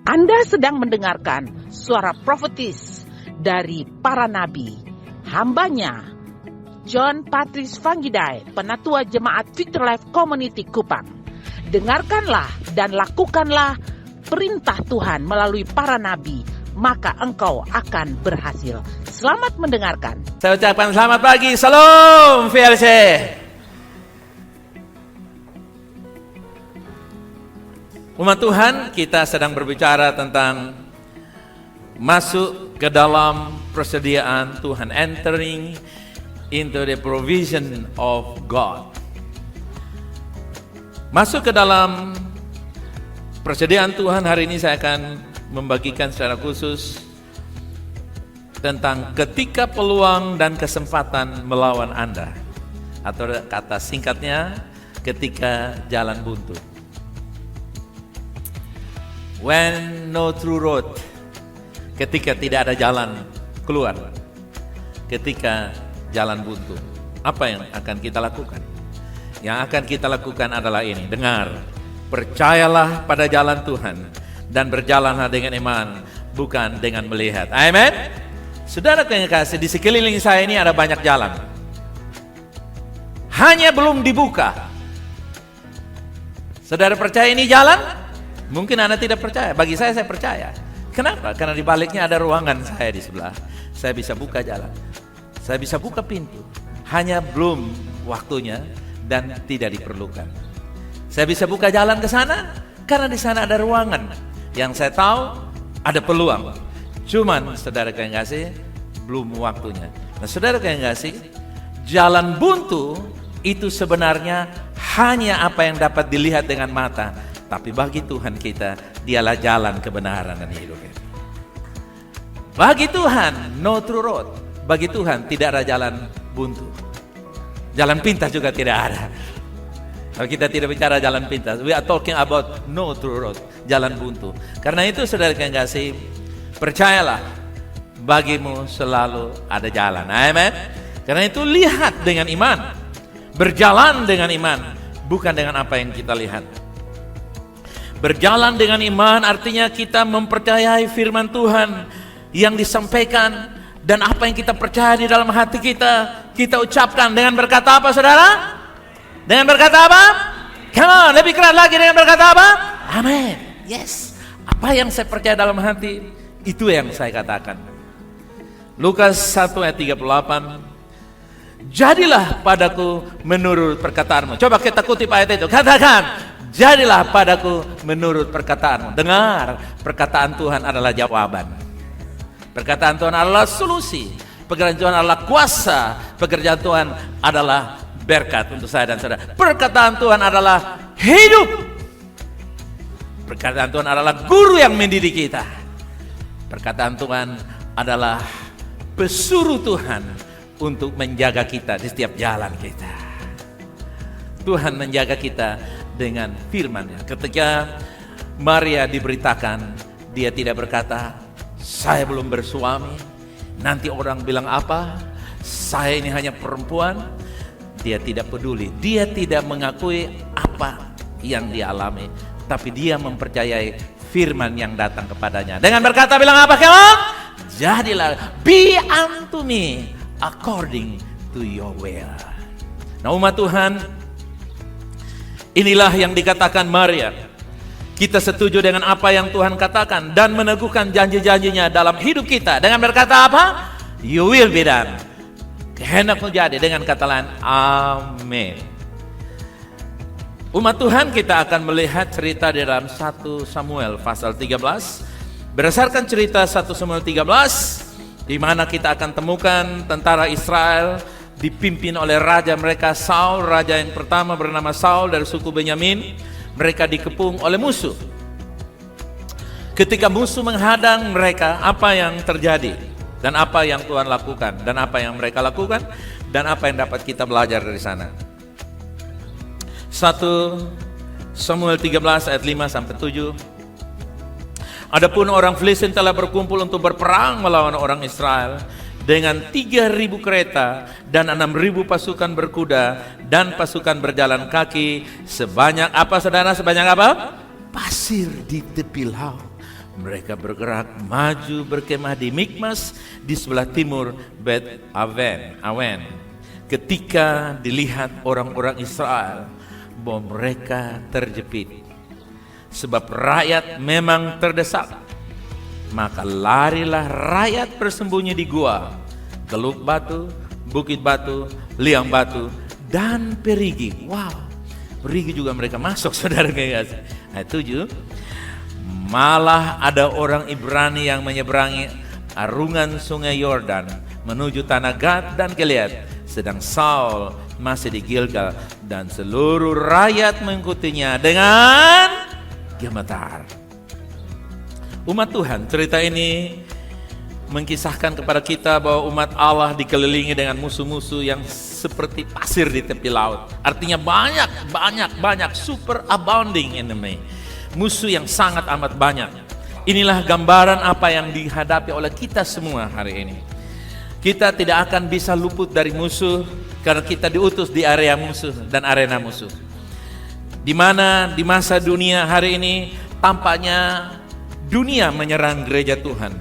Anda sedang mendengarkan suara profetis dari para nabi, hambanya John Patrice Vanggidai, Penatua Jemaat Victory Life Community Kupang. Dengarkanlah dan lakukanlah perintah Tuhan melalui para nabi, maka engkau akan berhasil. Selamat mendengarkan. Saya ucapkan selamat pagi, Salam VLC. Umat Tuhan, kita sedang berbicara tentang masuk ke dalam persediaan Tuhan, entering into the provision of God. Masuk ke dalam persediaan Tuhan, hari ini saya akan membagikan secara khusus tentang ketika peluang dan kesempatan melawan Anda, atau kata singkatnya, ketika jalan buntu. When no true road, ketika tidak ada jalan keluar, ketika jalan buntu. Apa yang akan kita lakukan? Yang akan kita lakukan adalah ini, dengar, percayalah pada jalan Tuhan dan berjalanlah dengan iman, bukan dengan melihat. Amin. Saudara yang kasih, di sekeliling saya ini ada banyak jalan, hanya belum dibuka. Saudara percaya ini jalan? Mungkin Anda tidak percaya. Bagi saya percaya. Kenapa? Karena di baliknya ada ruangan saya di sebelah. Saya bisa buka jalan, saya bisa buka pintu, hanya belum waktunya dan tidak diperlukan. Saya bisa buka jalan ke sana karena di sana ada ruangan yang saya tahu ada peluang. Cuman saudara yang kasih, belum waktunya. Nah, saudara yang kasih, jalan buntu itu sebenarnya hanya apa yang dapat dilihat dengan mata, tapi bagi Tuhan kita, dialah jalan kebenaran dan hidup. Bagi Tuhan, no true road. Bagi Tuhan tidak ada jalan buntu. Jalan pintas juga tidak ada. Kalau kita tidak bicara jalan pintas, we are talking about no true road, jalan buntu. Karena itu saudara yang kasih, percayalah, bagimu selalu ada jalan. Amen. Karena itu lihat dengan iman, berjalan dengan iman, bukan dengan apa yang kita lihat. Berjalan dengan iman artinya kita mempercayai firman Tuhan yang disampaikan, dan apa yang kita percaya di dalam hati kita, kita ucapkan dengan berkata apa, saudara? Dengan berkata apa? Come on, lebih keras lagi, dengan berkata apa? Amin. Yes. Apa yang saya percaya dalam hati, itu yang saya katakan. Lukas 1 ayat 38. Jadilah padaku menurut perkataanmu. Coba kita kutip ayat itu. Katakan, jadilah padaku menurut perkataanmu. Dengar, perkataan Tuhan adalah jawaban. Perkataan Tuhan adalah solusi. Pekerjaan Tuhan adalah kuasa. Pekerjaan Tuhan adalah berkat untuk saya dan saudara. Perkataan Tuhan adalah hidup. Perkataan Tuhan adalah guru yang mendidik kita. Perkataan Tuhan adalah pesuruh Tuhan untuk menjaga kita di setiap jalan kita. Tuhan menjaga kita dengan firman-Nya. Ketika Maria diberitakan, dia tidak berkata, saya belum bersuami, nanti orang bilang apa, saya ini hanya perempuan. Dia tidak peduli, dia tidak mengakui apa yang dia alami, tapi dia mempercayai firman yang datang kepadanya. Dengan berkata bilang apa kawan? Jadilah, be unto me according to your will. Nah umat Tuhan, inilah yang dikatakan Maria. Kita setuju dengan apa yang Tuhan katakan dan meneguhkan janji-janjinya dalam hidup kita. Dengan berkata apa? You will be done. Kehendakmu jadi, dengan kata lain, amin. Umat Tuhan, kita akan melihat cerita di dalam 1 Samuel pasal 13. Berdasarkan cerita 1 Samuel 13, di mana kita akan temukan tentara Israel dipimpin oleh raja mereka Saul. Raja yang pertama bernama Saul dari suku Benyamin. Mereka dikepung oleh musuh. Ketika musuh menghadang mereka, apa yang terjadi? Dan apa yang Tuhan lakukan, dan apa yang mereka lakukan, dan apa yang dapat kita belajar dari sana. 1 Samuel 13 ayat 5-7. Adapun orang Filistin telah berkumpul untuk berperang melawan orang Israel dengan 3.000 kereta dan 6.000 pasukan berkuda dan pasukan berjalan kaki sebanyak apa saudara? Sebanyak apa? Pasir di tepi laut. Mereka bergerak maju berkemah di Mikmas di sebelah timur Bet Awen. Ketika dilihat orang-orang Israel bahwa mereka terjepit, sebab rakyat memang terdesak, maka larilah rakyat bersembunyi di gua, Geluk Batu, Bukit Batu, Liang Batu, dan Perigi. Wow, Perigi juga mereka masuk, saudara guys. Ayat 7, malah ada orang Ibrani yang menyeberangi arungan sungai Yordan menuju tanah Gad dan Gilead, sedang Saul masih di Gilgal, dan seluruh rakyat mengikutinya dengan gemetar. Umat Tuhan, cerita ini mengkisahkan kepada kita bahwa umat Allah dikelilingi dengan musuh-musuh yang seperti pasir di tepi laut. Artinya banyak super abounding enemy. Musuh yang sangat amat banyak. Inilah gambaran apa yang dihadapi oleh kita semua hari ini. Kita tidak akan bisa luput dari musuh karena kita diutus di area musuh dan arena musuh. Di mana di masa dunia hari ini tampaknya dunia menyerang gereja Tuhan.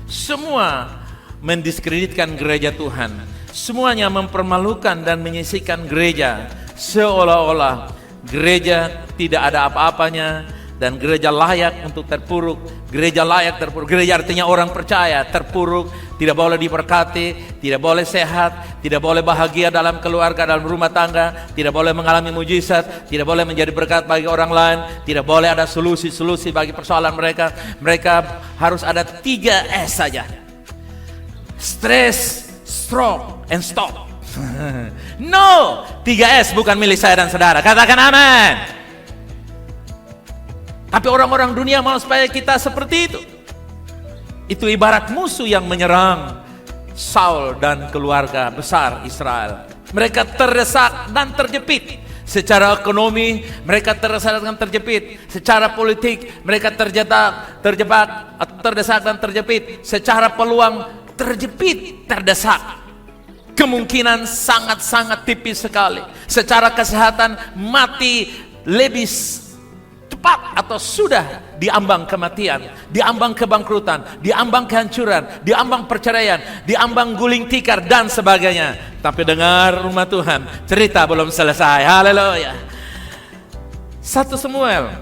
Semua mendiskreditkan gereja Tuhan. Semuanya mempermalukan dan menyisihkan gereja, seolah-olah gereja tidak ada apa-apanya dan gereja layak untuk terpuruk. Gereja layak terpuruk. Gereja artinya orang percaya terpuruk, tidak boleh diberkati, tidak boleh sehat, tidak boleh bahagia dalam keluarga, dalam rumah tangga, tidak boleh mengalami mujizat, tidak boleh menjadi berkat bagi orang lain, tidak boleh ada solusi-solusi bagi persoalan mereka. Mereka harus ada 3 S saja. Stress, stroke, and stop. No, 3 S bukan milik saya dan saudara. Katakan amin. Tapi orang-orang dunia mau supaya kita seperti itu. Itu ibarat musuh yang menyerang Saul dan keluarga besar Israel. Mereka terdesak dan terjepit. Secara ekonomi mereka terdesak dan terjepit. Secara politik mereka terjebak, terdesak dan terjepit. Secara peluang terjepit, terdesak. Kemungkinan sangat-sangat tipis sekali. Secara kesehatan mati lebih cepat atau sudah diambang kematian, diambang kebangkrutan, diambang kehancuran, diambang perceraian, diambang guling tikar dan sebagainya. Tapi dengar rumah Tuhan, cerita belum selesai. Haleluya. 1 Samuel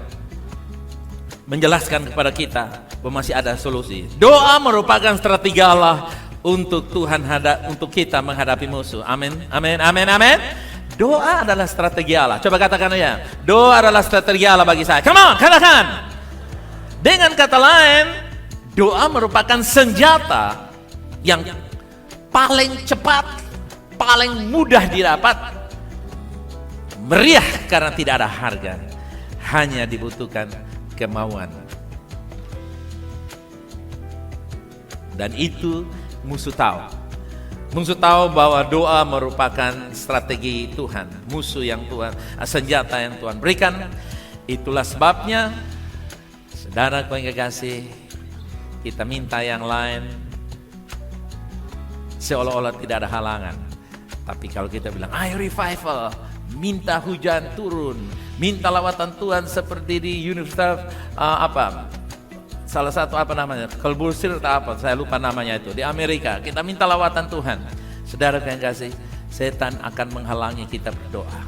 menjelaskan kepada kita bahwa masih ada solusi. Doa merupakan strategi Allah untuk untuk kita menghadapi musuh. Amin. Amin. Amin. Amin. Doa adalah strategi Allah. Coba katakan ya. Doa adalah strategi Allah bagi saya. Come on, katakan. Dengan kata lain, doa merupakan senjata yang paling cepat, paling mudah didapat, meriah karena tidak ada harga. Hanya dibutuhkan kemauan. Dan itu musuh tahu. Musuh tahu bahwa doa merupakan strategi Tuhan, musuh yang Tuhan, senjata yang Tuhan berikan. Itulah sebabnya, saudara yang kekasih, kita minta yang lain seolah-olah tidak ada halangan. Tapi kalau kita bilang, ayo revival, minta hujan turun, minta lawatan Tuhan seperti di Universitas salah satu Colbursir atau apa, saya lupa namanya itu, di Amerika. Kita minta lawatan Tuhan. Saudara yang kasih, setan akan menghalangi kita berdoa.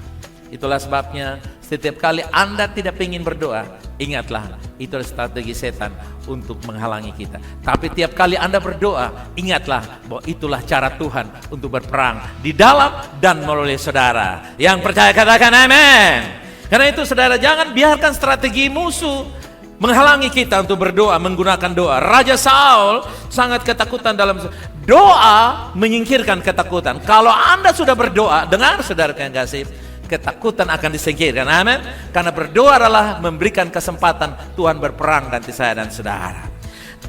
Itulah sebabnya setiap kali Anda tidak ingin berdoa, ingatlah itu adalah strategi setan untuk menghalangi kita. Tapi tiap kali Anda berdoa, ingatlah bahwa itulah cara Tuhan untuk berperang di dalam dan melalui saudara. Yang percaya katakan amin. Karena itu saudara, jangan biarkan strategi musuh menghalangi kita untuk berdoa, menggunakan doa. Raja Saul sangat ketakutan dalam doa, menyingkirkan ketakutan. Kalau Anda sudah berdoa, dengar saudara yang kasih, ketakutan akan disingkirkan. Amin. Karena berdoa adalah memberikan kesempatan Tuhan berperang ganti saya dan saudara.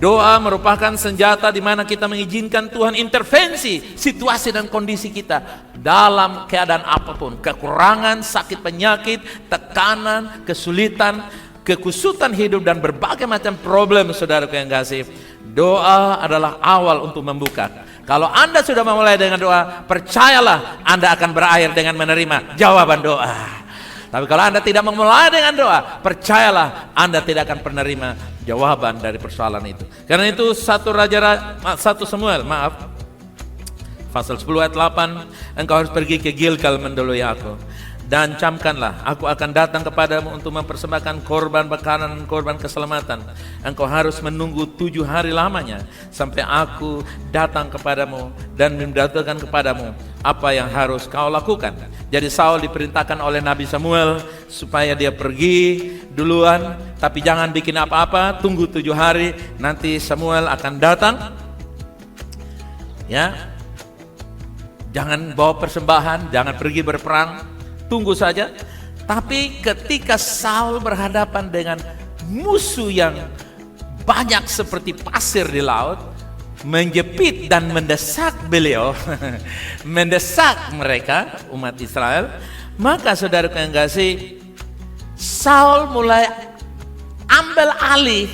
Doa merupakan senjata di mana kita mengizinkan Tuhan intervensi situasi dan kondisi kita dalam keadaan apapun, kekurangan, sakit penyakit, tekanan, kesulitan, kekusutan hidup dan berbagai macam problem. Saudara yang kasih, doa adalah awal untuk membuka. Kalau Anda sudah memulai dengan doa, percayalah Anda akan berakhir dengan menerima jawaban doa. Tapi kalau Anda tidak memulai dengan doa, percayalah Anda tidak akan menerima jawaban dari persoalan itu. Karena itu 1 Samuel pasal 10 ayat 8, engkau harus pergi ke Gilgal mendahului aku, dan camkanlah, aku akan datang kepadamu untuk mempersembahkan korban bakaran dan korban keselamatan. Engkau harus menunggu 7 hari lamanya sampai aku datang kepadamu dan mendatangkan kepadamu apa yang harus kau lakukan. Jadi Saul diperintahkan oleh Nabi Samuel supaya dia pergi duluan, tapi jangan bikin apa-apa, tunggu 7 hari, nanti Samuel akan datang. Ya, jangan bawa persembahan, jangan pergi berperang, tunggu saja. Tapi ketika Saul berhadapan dengan musuh yang banyak seperti pasir di laut, menjepit dan mendesak beliau, mendesak mereka, umat Israel, maka saudara yang kasih, Saul mulai ambil alih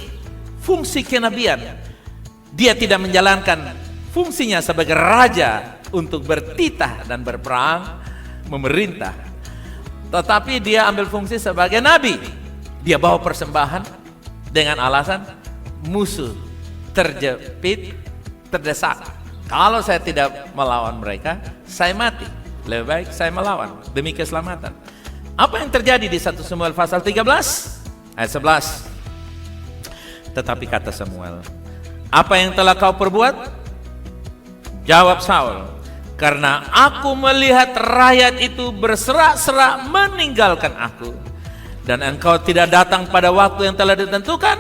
fungsi kenabian. Dia tidak menjalankan fungsinya sebagai raja untuk bertitah dan berperang, memerintah, tetapi dia ambil fungsi sebagai nabi. Dia bawa persembahan dengan alasan musuh terjepit, terdesak. Kalau saya tidak melawan mereka, saya mati. Lebih baik saya melawan demi keselamatan. Apa yang terjadi di 1 Samuel pasal 13 ayat 11? Tetapi kata Samuel, apa yang telah kau perbuat? Jawab Saul, karena aku melihat rakyat itu berserak-serak meninggalkan aku, dan engkau tidak datang pada waktu yang telah ditentukan,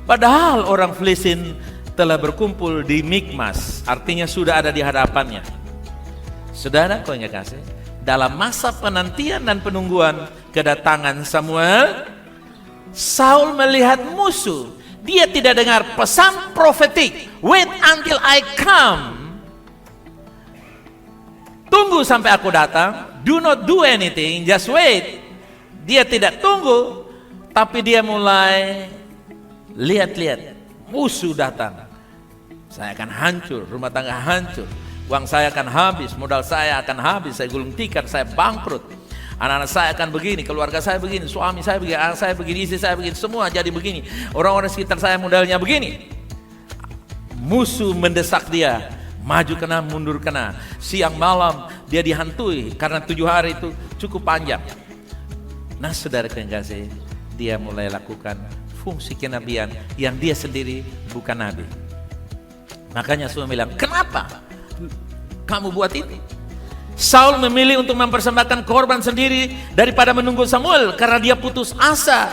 padahal orang Filistin telah berkumpul di Mikmas, artinya sudah ada di hadapannya. Saudara kau yang kasih, dalam masa penantian dan penungguan kedatangan Samuel, Saul melihat musuh. Dia tidak dengar pesan profetik, wait until I come, tunggu sampai aku datang, do not do anything, just wait. Dia tidak tunggu, tapi dia mulai lihat-lihat, musuh datang, saya akan hancur, rumah tangga hancur, uang saya akan habis, modal saya akan habis, saya gulung tikar, saya bangkrut, anak-anak saya akan begini, keluarga saya begini, suami saya begini, anak saya begini, istri saya begini, semua jadi begini, orang-orang sekitar saya modalnya begini. Musuh mendesak dia, maju kena, mundur kena, siang malam dia dihantui, karena 7 hari itu cukup panjang. Nah saudara yang kasih, dia mulai lakukan fungsi kenabian yang dia sendiri bukan nabi. Makanya semua bilang, kenapa kamu buat itu? Saul memilih untuk mempersembahkan korban sendiri daripada menunggu Samuel, karena dia putus asa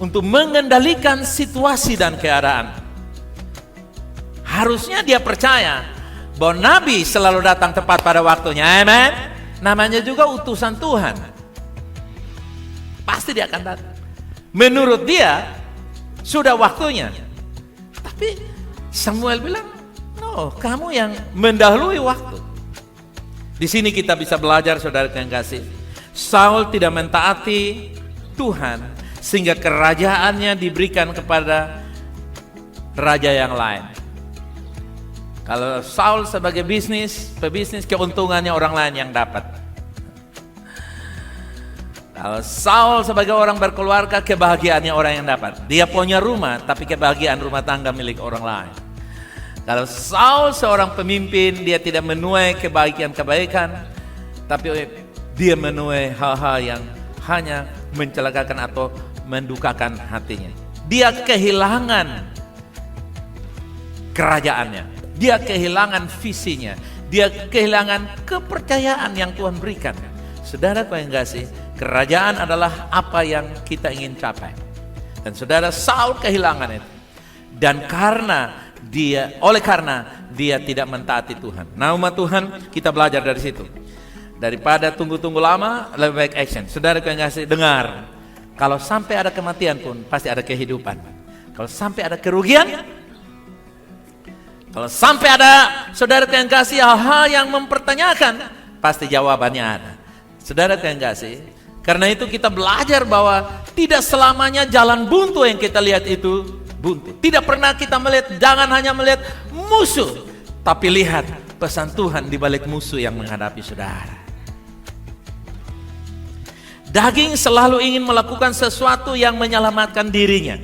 untuk mengendalikan situasi dan keadaan. Harusnya dia percaya bahwa nabi selalu datang tepat pada waktunya. Amen. Namanya juga utusan Tuhan. Pasti dia akan datang. Menurut dia sudah waktunya. Tapi Samuel bilang, no, kamu yang mendahului waktu. Di sini kita bisa belajar, saudara yang kasih, Saul tidak mentaati Tuhan sehingga kerajaannya diberikan kepada raja yang lain. Kalau Saul sebagai pebisnis, keuntungannya orang lain yang dapat. Kalau Saul sebagai orang berkeluarga, kebahagiaannya orang yang dapat. Dia punya rumah, tapi kebahagiaan rumah tangga milik orang lain. Kalau Saul seorang pemimpin, dia tidak menuai kebaikan, tapi dia menuai hal-hal yang hanya mencelakakan atau mendukakan hatinya. Dia kehilangan kerajaannya. Dia kehilangan visinya, dia kehilangan kepercayaan yang Tuhan berikan. Saudara yang kasih, kerajaan adalah apa yang kita ingin capai. Dan saudara, Saul kehilangan itu. Dan oleh karena dia tidak mentaati Tuhan. Nah umat Tuhan, kita belajar dari situ. Daripada tunggu-tunggu lama, lebih baik action. Saudara yang kasih, dengar, kalau sampai ada kematian pun pasti ada kehidupan. Kalau sampai ada kerugian, kalau sampai ada saudara yang kasih hal-hal yang mempertanyakan, pasti jawabannya ada. Saudara yang kasih, karena itu kita belajar bahwa tidak selamanya jalan buntu yang kita lihat itu buntu. Tidak pernah kita melihat, jangan hanya melihat musuh, tapi lihat pesan Tuhan di balik musuh yang menghadapi saudara. Daging selalu ingin melakukan sesuatu yang menyelamatkan dirinya.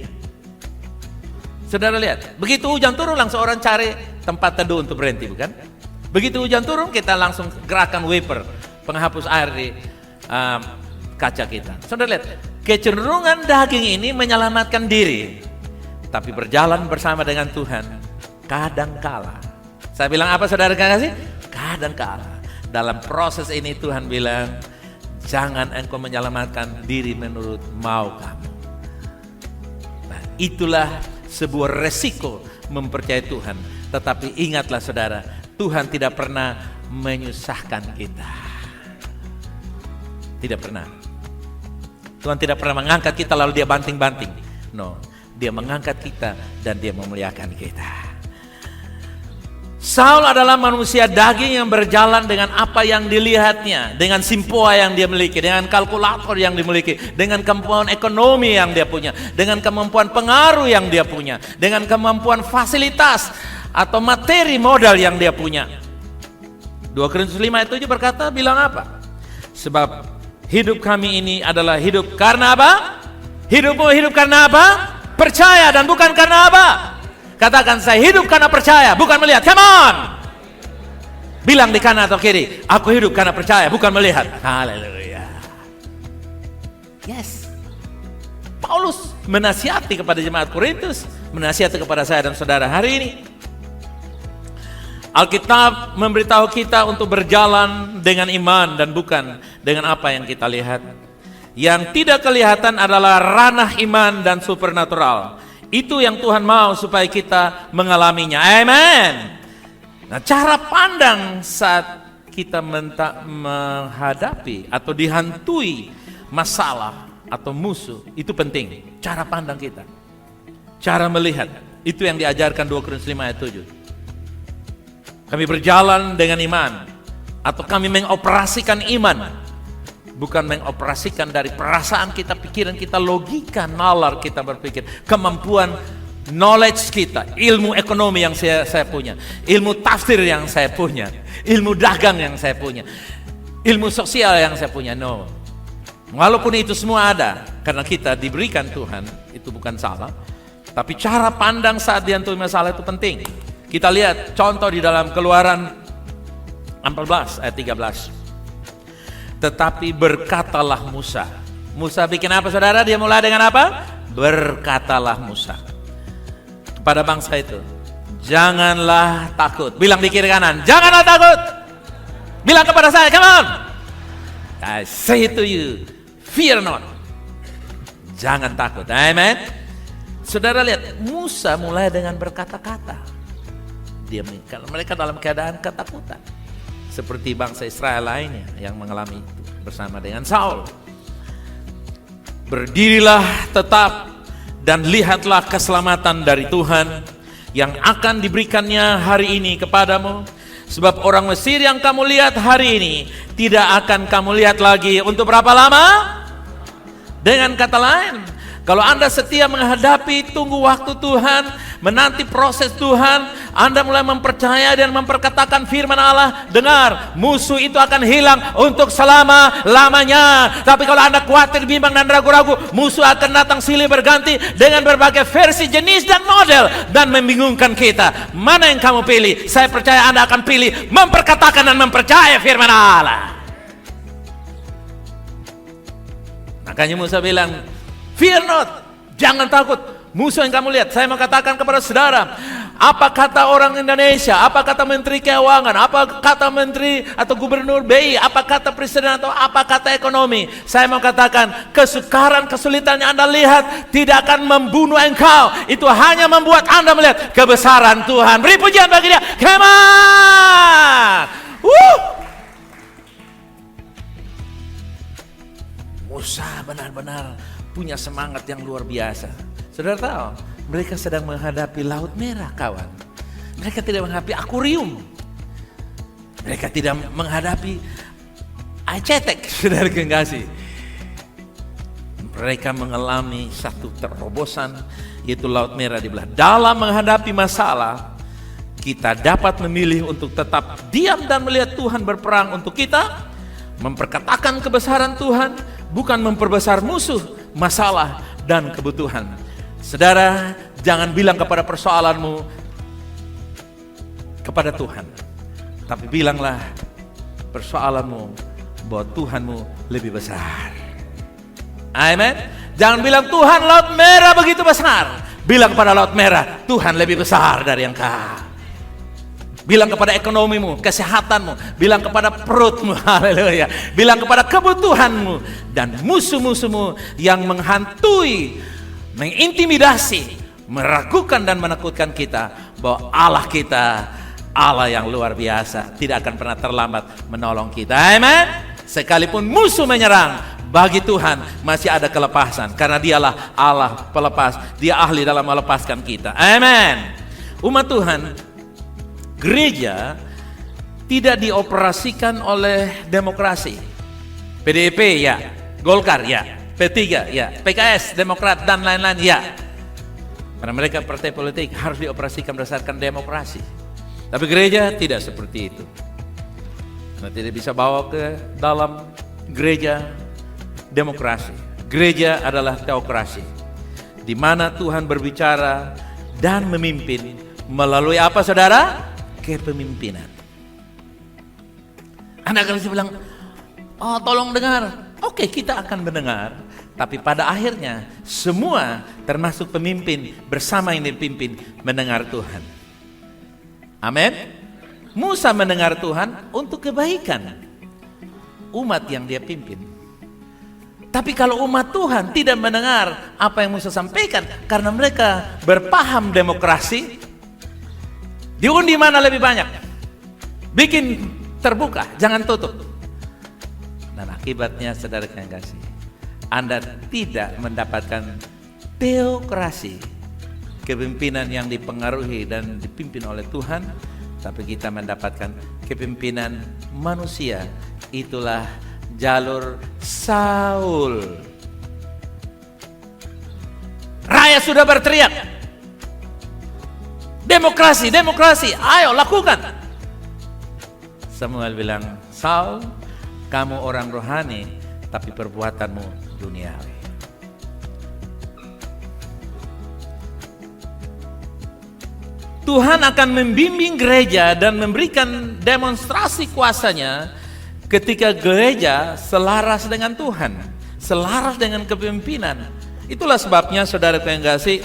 Saudara lihat, begitu hujan turun langsung orang cari tempat teduh untuk berhenti, bukan? Begitu hujan turun kita langsung gerakan wiper, penghapus air di kaca kita. Saudara lihat, kecenderungan daging ini menyelamatkan diri, tapi berjalan bersama dengan Tuhan kadang kala. Saya bilang apa saudara kasih? Kadang kala. Dalam proses ini Tuhan bilang, jangan engkau menyelamatkan diri menurut mau kamu. Nah, itulah sebuah resiko mempercayai Tuhan. Tetapi ingatlah saudara, Tuhan tidak pernah menyusahkan kita. Tidak pernah. Tuhan tidak pernah mengangkat kita lalu dia banting-banting. No, dia mengangkat kita dan dia memuliakan kita. Saul adalah manusia daging yang berjalan dengan apa yang dilihatnya, dengan simpoa yang dia miliki, dengan kalkulator yang dimiliki, dengan kemampuan ekonomi yang dia punya, dengan kemampuan pengaruh yang dia punya, dengan kemampuan fasilitas atau materi modal yang dia punya. 2 Korintus 5 ayat 7 berkata, bilang apa? Sebab hidup kami ini adalah hidup karena apa? Hidupmu hidup karena apa? Percaya dan bukan karena apa? Katakan, saya hidup karena percaya, bukan melihat. Come on! Bilang di kanan atau kiri, aku hidup karena percaya, bukan melihat. Haleluya. Yes. Paulus menasihati kepada jemaat Korintus, menasihati kepada saya dan saudara hari ini. Alkitab memberitahu kita untuk berjalan dengan iman dan bukan dengan apa yang kita lihat. Yang tidak kelihatan adalah ranah iman dan supernatural. Itu yang Tuhan mau supaya kita mengalaminya. Amen. Nah, cara pandang saat kita menghadapi atau dihantui masalah atau musuh itu penting. Cara pandang kita, cara melihat, itu yang diajarkan 2 Korintus 5 ayat 7. Kami berjalan dengan iman, atau kami mengoperasikan iman, bukan mengoperasikan dari perasaan kita, pikiran kita, logika, nalar kita berpikir, kemampuan knowledge kita, ilmu ekonomi yang saya punya, ilmu tafsir yang saya punya, ilmu dagang yang saya punya, ilmu sosial yang saya punya. No. Walaupun itu semua ada, karena kita diberikan Tuhan, itu bukan salah. Tapi cara pandang saat dihantui masalah itu penting. Kita lihat contoh di dalam Keluaran 14 ayat 13. Tetapi berkatalah Musa. Musa bikin apa saudara? Dia mulai dengan apa? Berkatalah Musa kepada bangsa itu, janganlah takut. Bilang di kiri kanan, janganlah takut. Bilang kepada saya, come on. I say to you, fear not. Jangan takut. Amen. Saudara lihat, Musa mulai dengan berkata-kata. Mereka dalam keadaan ketakutan, seperti bangsa Israel lainnya yang mengalami itu bersama dengan Saul. Berdirilah tetap dan lihatlah keselamatan dari Tuhan yang akan diberikannya hari ini kepadamu. Sebab orang Mesir yang kamu lihat hari ini tidak akan kamu lihat lagi untuk berapa lama? Dengan kata lain, kalau Anda setia menghadapi, tunggu waktu Tuhan, menanti proses Tuhan, Anda mulai mempercayai dan memperkatakan firman Allah, dengar, musuh itu akan hilang untuk selama-lamanya. Tapi kalau Anda khawatir, bimbang dan ragu-ragu, musuh akan datang silih berganti dengan berbagai versi, jenis dan model, dan membingungkan kita. Mana yang kamu pilih? Saya percaya Anda akan pilih memperkatakan dan mempercayai firman Allah. Makanya Musa bilang, fear not, jangan takut. Musuh yang kamu lihat, saya mau katakan kepada saudara, apa kata orang Indonesia, apa kata Menteri Keuangan, apa kata Menteri atau Gubernur BI, apa kata Presiden atau apa kata ekonomi, saya mau katakan, kesukaran, kesulitan yang Anda lihat tidak akan membunuh engkau. Itu hanya membuat Anda melihat kebesaran Tuhan. Beri pujian bagi dia. Come on. Musa benar-benar punya semangat yang luar biasa. Saudara tahu, mereka sedang menghadapi Laut Merah, kawan. Mereka tidak menghadapi akuarium. Mereka tidak menghadapi Aicetek, saudara kekasih. Mereka mengalami satu terobosan, yaitu Laut Merah dibelah. Dalam menghadapi masalah, kita dapat memilih untuk tetap diam dan melihat Tuhan berperang untuk kita, memperkatakan kebesaran Tuhan, bukan memperbesar musuh, masalah, dan kebutuhan. Saudara, Jangan bilang kepada persoalanmu kepada Tuhan, tapi bilanglah persoalanmu bahwa Tuhanmu lebih besar. Amin. Jangan bilang Tuhan laut merah begitu besar. Bilang kepada laut merah, Tuhan lebih besar dari engkau. Bilang kepada ekonomimu, kesehatanmu, bilang kepada perutmu, haleluya. Bilang kepada kebutuhanmu dan musuh-musuhmu yang menghantui, mengintimidasi, meragukan dan menakutkan kita, bahwa Allah kita Allah yang luar biasa, tidak akan pernah terlambat menolong kita. Amin. Sekalipun musuh menyerang, bagi Tuhan masih ada kelepasan, karena Dialah Allah pelepas. Dia ahli dalam melepaskan kita. Amin. Umat Tuhan, gereja tidak dioperasikan oleh demokrasi. PDIP ya, Golkar ya, P3 ya, PKS, Demokrat dan lain-lain ya. Karena mereka partai politik harus dioperasikan berdasarkan demokrasi. Tapi gereja tidak seperti itu. Karena tidak bisa bawa ke dalam gereja demokrasi. Gereja adalah teokrasi, di mana Tuhan berbicara dan memimpin melalui apa, saudara? Kepemimpinan. Anda akan bisa bilang, oh tolong dengar. Oke, kita akan mendengar. Tapi pada akhirnya semua termasuk pemimpin bersama yang dipimpin mendengar Tuhan. Amin. Musa mendengar Tuhan untuk kebaikan umat yang dia pimpin. Tapi kalau umat Tuhan tidak mendengar apa yang Musa sampaikan, karena mereka berpaham demokrasi, diundi mana lebih banyak, bikin terbuka, jangan tutup. Dan akibatnya, saudara yang kasih, Anda tidak mendapatkan teokrasi, kepemimpinan yang dipengaruhi dan dipimpin oleh Tuhan, tapi kita mendapatkan kepemimpinan manusia. Itulah jalur Saul. Rakyat sudah berteriak, demokrasi, demokrasi, ayo lakukan. Samuel bilang, Saul, kamu orang rohani, tapi perbuatanmu duniawi. Tuhan akan membimbing gereja dan memberikan demonstrasi kuasanya ketika gereja selaras dengan Tuhan, selaras dengan kepemimpinan. Itulah sebabnya, saudara yang kasih,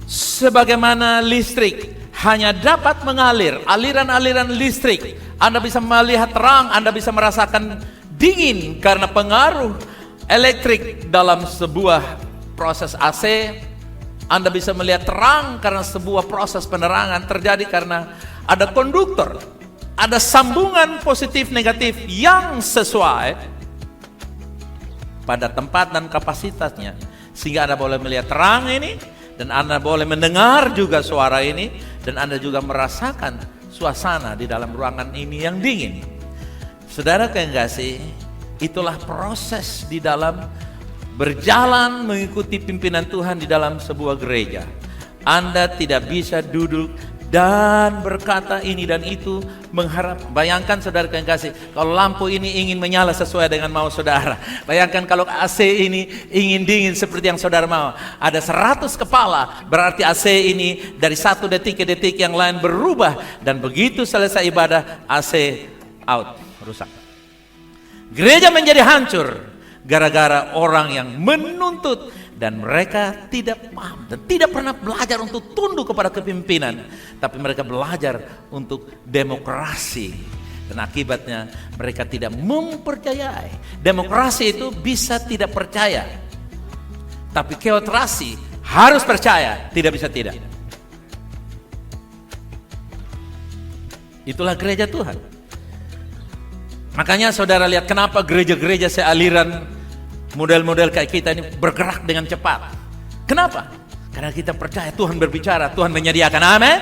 sebagaimana listrik hanya dapat mengalir, aliran-aliran listrik, Anda bisa melihat terang, Anda bisa merasakan dingin karena pengaruh elektrik dalam sebuah proses AC. Anda bisa melihat terang karena sebuah proses penerangan terjadi karena ada konduktor, ada sambungan positif negatif yang sesuai pada tempat dan kapasitasnya, sehingga Anda boleh melihat terang ini, dan Anda boleh mendengar juga suara ini, dan Anda juga merasakan suasana di dalam ruangan ini yang dingin. Saudara yang kasih, itulah proses di dalam berjalan mengikuti pimpinan Tuhan di dalam sebuah gereja. Anda tidak bisa duduk dan berkata ini dan itu mengharap. Bayangkan, saudara yang kasih, kalau lampu ini ingin menyala sesuai dengan mau saudara. Bayangkan kalau AC ini ingin dingin seperti yang saudara mau. Ada 100 kepala, berarti AC ini dari satu detik ke detik yang lain berubah. Dan begitu selesai ibadah, AC out, rusak. Gereja menjadi hancur gara-gara orang yang menuntut dan mereka tidak paham dan tidak pernah belajar untuk tunduk kepada kepemimpinan, tapi mereka belajar untuk demokrasi, dan akibatnya mereka tidak mempercayai. Demokrasi itu bisa tidak percaya, tapi teokrasi harus percaya, tidak bisa tidak. Itulah gereja Tuhan. Makanya saudara lihat kenapa gereja-gereja sealiran model-model kayak kita ini bergerak dengan cepat. Kenapa? Karena kita percaya Tuhan berbicara, Tuhan menyediakan. Amin.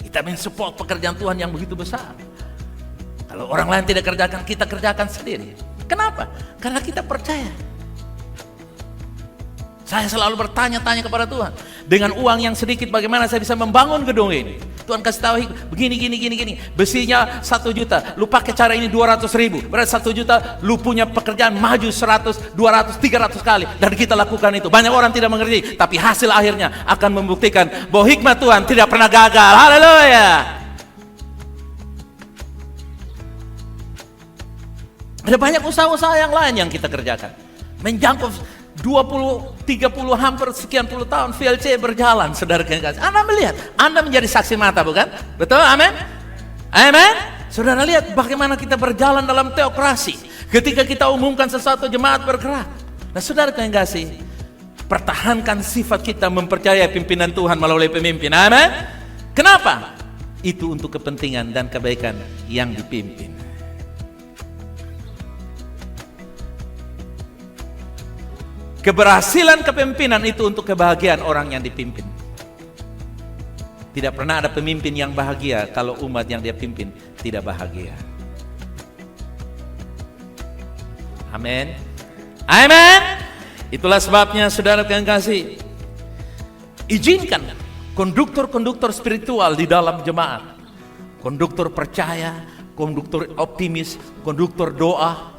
Kita mensupport pekerjaan Tuhan yang begitu besar. Kalau orang lain tidak kerjakan, kita kerjakan sendiri. Kenapa? Karena kita percaya. Saya selalu bertanya-tanya kepada Tuhan, dengan uang yang sedikit bagaimana saya bisa membangun gedung ini? Tuhan kasih tahu begini. Besinya 1 juta, lu pakai cara ini 200.000. Berarti 1 juta, lu punya pekerjaan maju 100, 200, 300 kali. Dan kita lakukan itu. Banyak orang tidak mengerti, tapi hasil akhirnya akan membuktikan bahwa hikmat Tuhan tidak pernah gagal. Haleluya. Ada banyak usaha-usaha yang lain yang kita kerjakan. Menjangkau 20, 30, hampir sekian puluh tahun VLC berjalan, saudara kasih. Anda melihat, Anda menjadi saksi mata, bukan? Betul, amin? Amin? Saudara lihat bagaimana kita berjalan dalam teokrasi. Ketika kita umumkan sesuatu, jemaat bergerak. Nah, saudara kasih, pertahankan sifat kita mempercayai pimpinan Tuhan melalui pemimpin. Amin? Kenapa? Itu untuk kepentingan dan kebaikan yang dipimpin. Keberhasilan kepemimpinan itu untuk kebahagiaan orang yang dipimpin. Tidak pernah ada pemimpin yang bahagia kalau umat yang dia pimpin tidak bahagia. Amin. Amin. Itulah sebabnya saudara yang kasih, izinkan konduktor-konduktor spiritual di dalam jemaat, konduktor percaya, konduktor optimis, konduktor doa,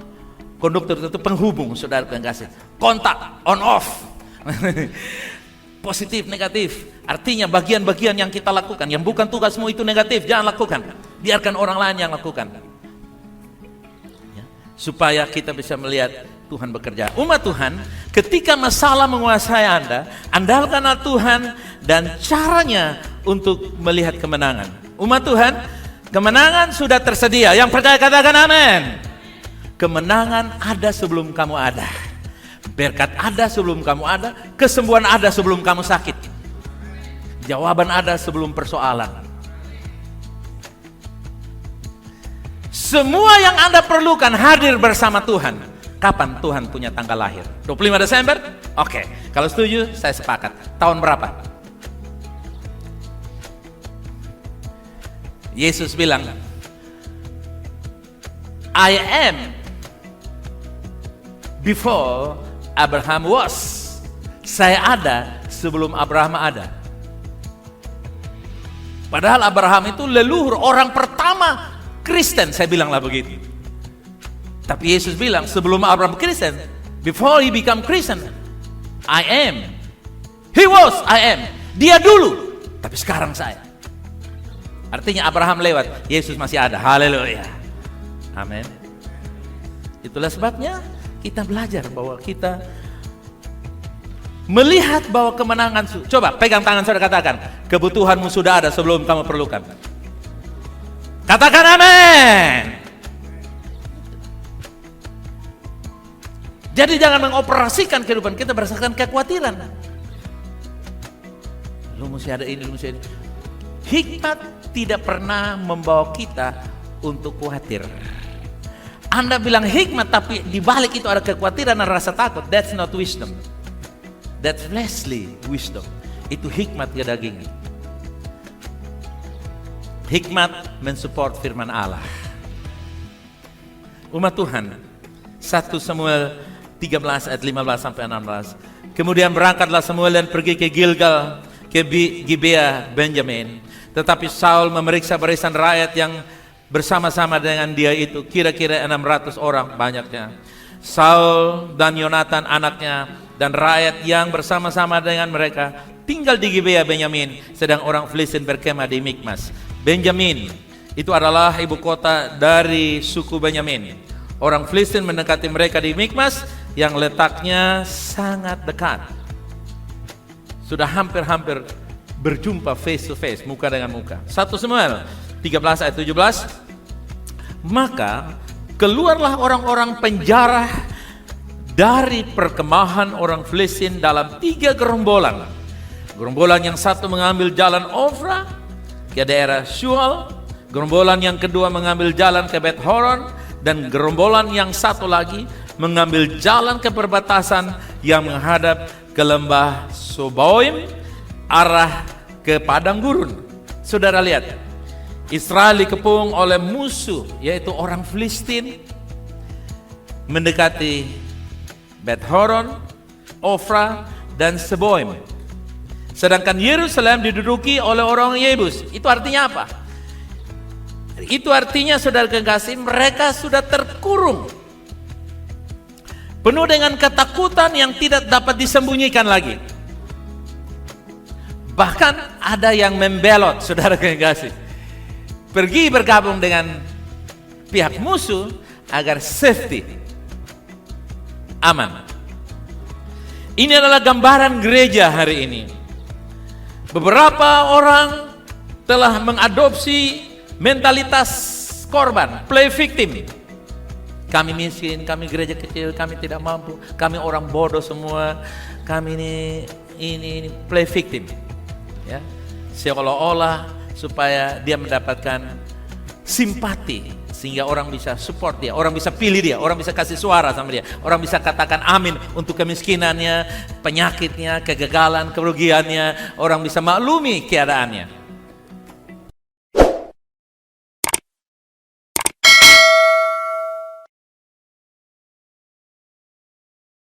konduktor itu penghubung, saudara yang kasih. Kontak, on off. Positif, negatif. Artinya bagian-bagian yang kita lakukan, yang bukan tugasmu itu negatif, jangan lakukan. Biarkan orang lain yang lakukan. Ya, supaya kita bisa melihat Tuhan bekerja. Umat Tuhan, ketika masalah menguasai Anda, andalkanlah Tuhan dan caranya untuk melihat kemenangan. Umat Tuhan, kemenangan sudah tersedia. Yang percaya katakan amin. Kemenangan ada sebelum kamu ada. Berkat ada sebelum kamu ada. Kesembuhan ada sebelum kamu sakit. Jawaban ada sebelum persoalan. Semua yang Anda perlukan hadir bersama Tuhan. Kapan Tuhan punya tanggal lahir? 25 Desember? Oke. Kalau setuju, saya sepakat. Tahun berapa? Yesus bilang, I am before Abraham was. Saya ada sebelum Abraham ada. Padahal Abraham itu leluhur, orang pertama Kristen, saya bilanglah begitu. Tapi Yesus bilang sebelum Abraham Kristen, before he become Christian, I am. He was, I am. Dia dulu, tapi sekarang saya. Artinya Abraham lewat, Yesus masih ada. Haleluya. Amin. Itulah sebabnya kita belajar bahwa kita melihat bahwa kemenangan. Coba pegang tangan saudara, katakan, kebutuhanmu sudah ada sebelum kamu perlukan. Katakan amin. Jadi jangan mengoperasikan kehidupan kita berdasarkan kekhawatiran. Lu mesti ada ini, lu mesti ini. Hikmat tidak pernah membawa kita untuk khawatir. Anda bilang hikmat, tapi di balik itu ada kekhawatiran dan rasa takut. That's not wisdom. That's fleshly wisdom. Itu hikmat kedagingan. Hikmat mensupport firman Allah. Umat Tuhan, 1 Samuel 13 ayat 15 sampai 16. Kemudian berangkatlah Samuel dan pergi ke Gilgal, ke Gibea Benjamin. Tetapi Saul memeriksa barisan rakyat yang bersama-sama dengan dia itu, kira-kira 600 orang banyaknya. Saul dan Yonatan anaknya dan rakyat yang bersama-sama dengan mereka tinggal di Gibea Benyamin, sedang orang Filistin berkemah di Mikmas. Benjamin itu adalah ibu kota dari suku Benyamin. Orang Filistin mendekati mereka di Mikmas yang letaknya sangat dekat. Sudah hampir-hampir berjumpa face to face, muka dengan muka. 1 Samuel 13 ayat 17. Maka keluarlah orang-orang penjara dari perkemahan orang Filistin dalam 3 gerombolan. Gerombolan yang satu mengambil jalan Ofra ke daerah Shual, gerombolan yang kedua mengambil jalan ke Bet Horon, dan gerombolan yang satu lagi mengambil jalan ke perbatasan yang menghadap ke lembah Soboim, arah ke padang gurun. Saudara lihat, Israel dikepung oleh musuh, yaitu orang Filistin, mendekati Bet Horon, Ofra, dan Seboim. Sedangkan Yerusalem diduduki oleh orang Yebus. Itu artinya apa? Itu artinya, saudara kekasih, mereka sudah terkurung, penuh dengan ketakutan yang tidak dapat disembunyikan lagi. Bahkan ada yang membelot, saudara kekasih, pergi bergabung dengan pihak musuh agar safety, aman. Ini adalah gambaran gereja hari ini. Beberapa orang telah mengadopsi mentalitas korban, play victim. Kami miskin, kami gereja kecil, kami tidak mampu, kami orang bodoh semua, kami ini play victim. Ya, seolah-olah supaya dia mendapatkan simpati, sehingga orang bisa support dia, orang bisa pilih dia, orang bisa kasih suara sama dia, orang bisa katakan amin untuk kemiskinannya, penyakitnya, kegagalan, kerugiannya, orang bisa maklumi keadaannya.